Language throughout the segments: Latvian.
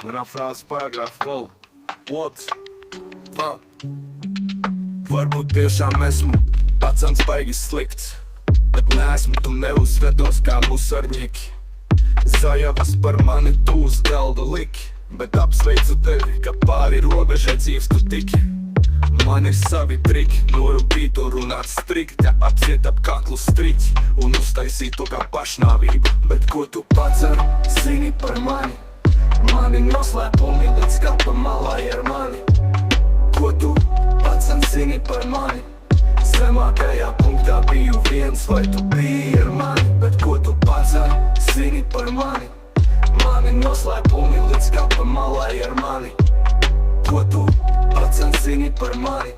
Manā frāzes paragrāfa flow. What? Varbūt tiešām esmu pacens baigi slikts, bet neesmu tu neuzvedos kā musarņiki. Zajavas par mani tu uz galda liki, bet apsveicu tevi, ka pāri robežai dzīvs tu tiki. Man ir savi triki, norūpītu runāt strikti, apciet ap kaklu striķi un uztaisīt to kā pašnāvību. Bet ko tu pats zini par mani? Mani noslēpumi līdz kapa malai ar mani. Ko tu pats zini par mani? Zemākajā punktā biju viens, vai tu biji ar mani? Bet ko tu pats zini par mani? Mani noslēpumi līdz kapa malai ar mani. Ko tu pats zini par mani?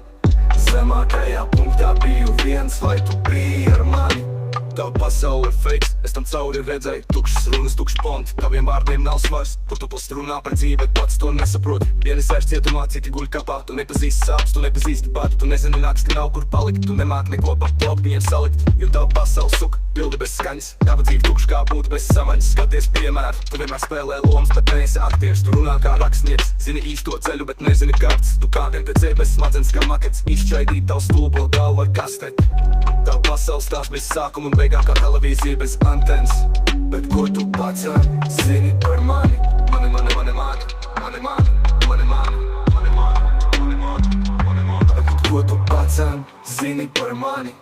Zemākajā punktā biju viens, vai tu biji ar mani? Tava pasaule ir fakes, es tam cauri redzēju tukšas runas, tukši ponti. Taviem vārdiem nav svars, kur tu post runā par dzīvi, bet pats to nesaproti. Vieni sēž cietumā, citi guļ kapā, tu nepazīsti sāpes, tu nepazīsti bādu, tu nezini naksti nav kur palikt, tu nemāk neko pa plauktiņiem salikt. Jo tava pasaule suka, bildi bez skaņas, tava dzīve tukša kā būtu bez samaņas. Skaties piemēru, tu vienmēr spēlē lomas, bet neesi aktieris, tu runā kā rakstnieks. Zini īsto ceļu, bet nezini kārtas, tu kā NPC bez smadzenes kā makets. Izšķaidīt tavu stulbo galvu ar kasteti. Tava pasaule stāst bez sākuma un beigām kā televīzija bez antenas. Bet ko tu pats zini par mani? Ko tu pats zini par mani?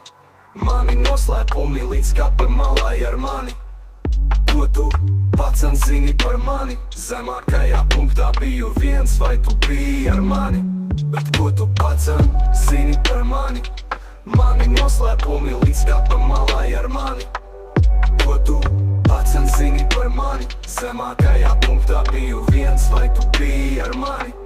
Mani noslēpumi līdz kapa malai ar mani. Ko tu pats zini par mani? Zemākajā punktā biju viens, vai tu biji ar mani? Bet ko tu pats zini par mani? Mani noslēpumi līdz kapa malai ar mani. Ko tu pats zini par mani? Zemākajā punktā biju viens, vai tu biji ar mani?